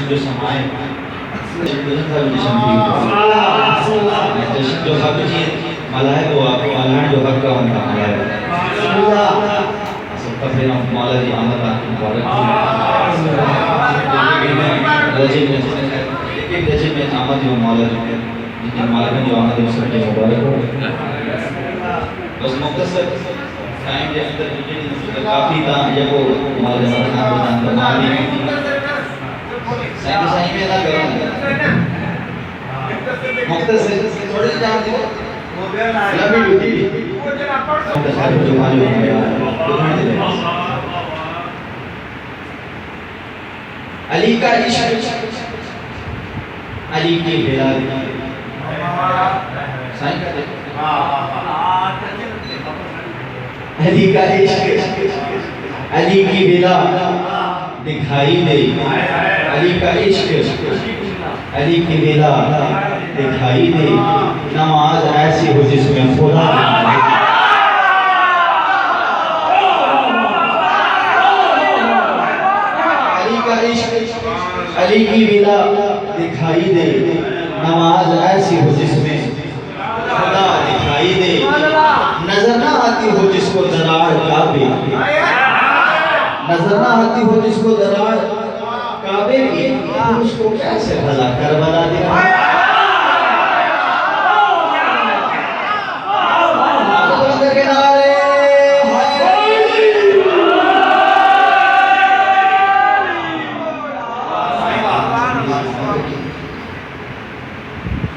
जो समाए जो हक जी मलाए तो आप मलाए जो हक का बंदा मलाए सबका फिर हम मौला जी आमद आपको मुबारक रजब में आमद जो मौला जी जितने मालिक जो आमद है सबके मुबारक हो। बस मुख्तसर टाइम के अंदर काफ़ी था ये वो मौला मरना बना सही में ना करो मुख्तसर थोड़ी जान दो लंबी होती मुख्तसर जो मालूम है यार अली का इश्क अली की बिलाल साईं का अली का इश्क अली की बिलाल दिखाई दे अली का इश्क अली की बिलाल दिखाई दे नमाज ऐसी हो जिसमें खुदा अली का इश्क अली की बिलाल दिखाई दे नमाज ऐसी हो जिसमें खुदा दिखाई दे नजर ना आती हो जिसको दरार काबे नजर ना आती हो जिसको दरार काबे की उसको कैसे भला करबला दिखाए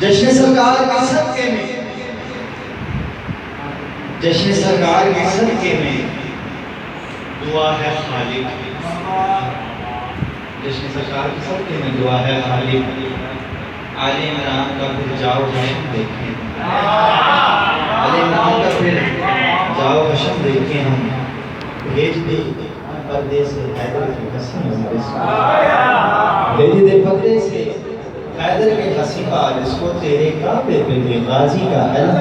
जश्न सरकार के सदके में जश्न सरकार के सदके में दुआ है खालिक जश्न सरकार के सदके में दुआ है खालिक आले इमरान का फिर जाओ हशम देखें आले इमरान का फिर जाओ हशम देखें हम भेज दे पर्दे से हैदर की कसम भेज दे पर्दे से हैदर के हसी का जिसको तेरे काबे पे गाजी का इल्म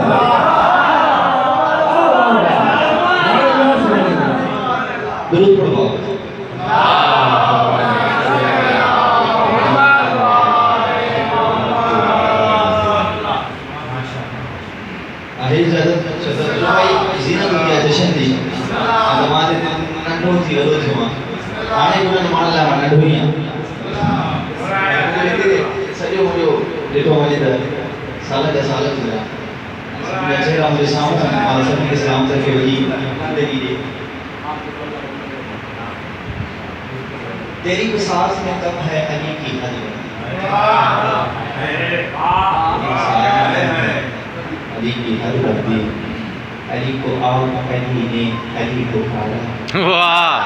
दुरूद पढ़ो अहिल जदत भाई जीना दुनिया जशन दी हमारे नंढो थी गलो थी वहां आने को मान ला नंढोइया सॼो मुंहिंजो ॾिठो वञे त साल जा साल गुज़रिया चेहरा मुंहिंजे साम्हूं मां सभिनी खे सलामत खे वही ज़िंदगी ॾे तेरी सांस में कब है अली की हद अली की हद रब्बी अली को आओ अली ने अली को पाला वाह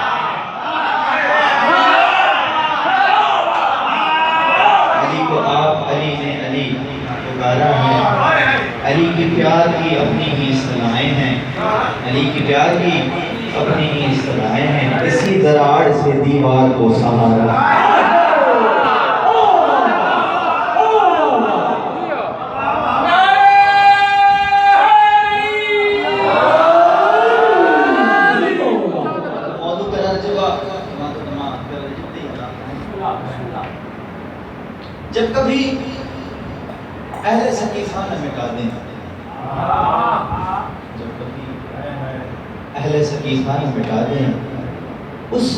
अली ने अली पुकारा है अली के प्यार की अपनी ही इस्तलाएं हैं अली के प्यार की अपनी ही इस्तलाएं हैं इसी दरार से दीवार को सहारा जब कभी अहले सकीफा न मिटा दें जब कभी अहले सकीफा न मिटा दें उस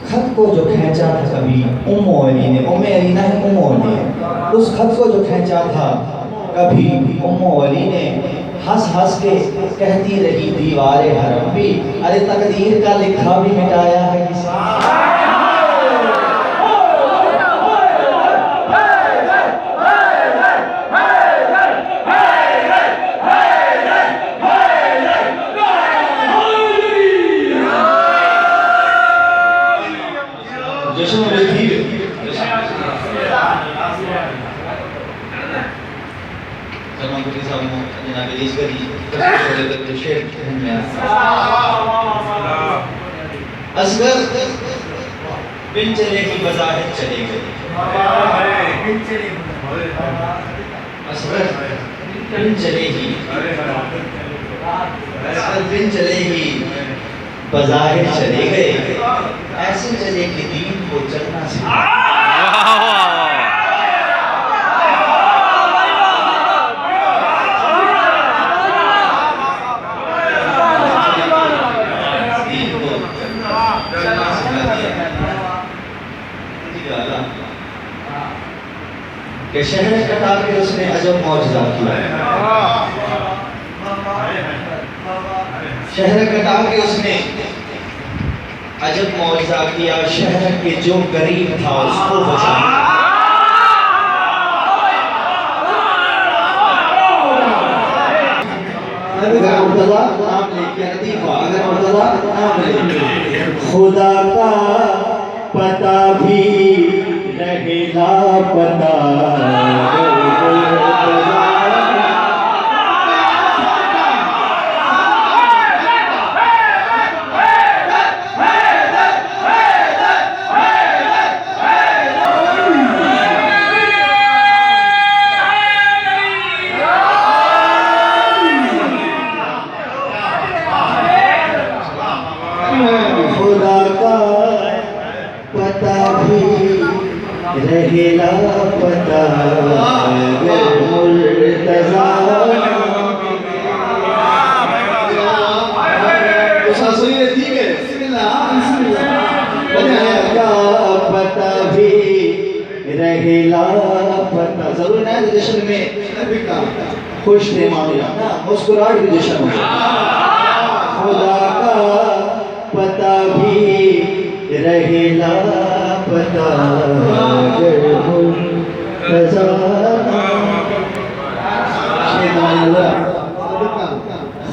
खत को जो खींचा था कभी उम्मो अली ने उम्मे अली ना है उम्मो अली उस खत को जो खींचा था कभी उम्मो अली ने हंस हंस के कहती रही दीवारे हरम भी अरे तकदीर का लिखा भी मिटाया है किसी असगर बिन चले की बज़ाहिर चले गए असगर दिन चलेगी, दिन चलेगी, बज़ाहिर चले गए, ऐसे चले कि दीन को चलना सिखा। कि शहर कटा के उसने अजब मौजज़ा किया, शहर कटा के उसने अजब मौजज़ा किया, शहर के जो गरीब था उसको बचाया। अगर मुर्तज़ा नाम लेके लतीफ़ा, अगर मुर्तज़ा नाम लेके खुदा का पता भी रहे लापता, खुदा का पता भी रहे लापता, मुर्तज़ा का पता भी रहे लापता। जरूर ना जश्न में खुश थे मामला ना, मुस्कुराहट भी जश्न हो गया। खुदा का पता भी रहे लापता,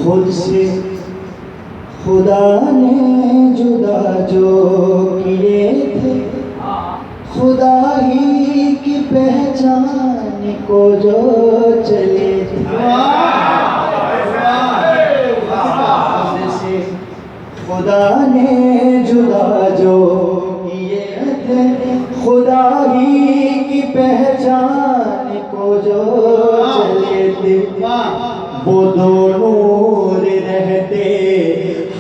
खुद से खुदा ने जुदा जो किए थे, खुदा ही की पहचान को जो चले थे, खुदा ने जुदा जो किए थे, खुदा ही की पहचान को जो चले थे, वो दोनों रहते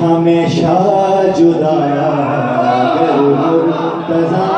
हमेशा जुदा। मुर्तज़ा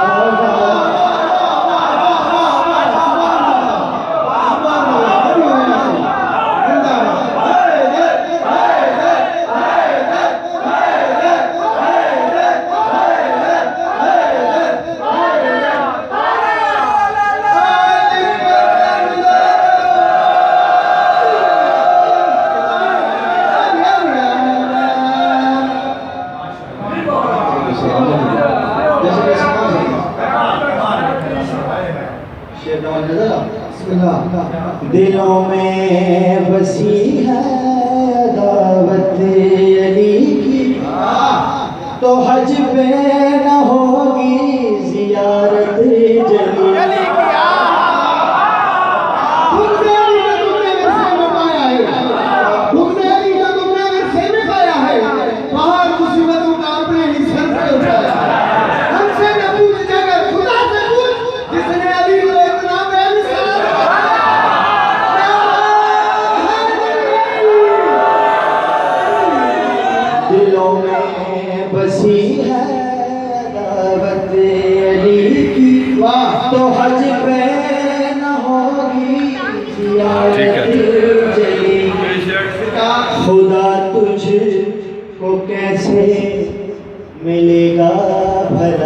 दिलों में बसी है दावत अली की, तो हज पे न होगी जियारत जली। दिलों में बसी है दावत अली की, तो हज पे न होगी जियारत जली। खुदा तुझको कैसे मिलेगा भला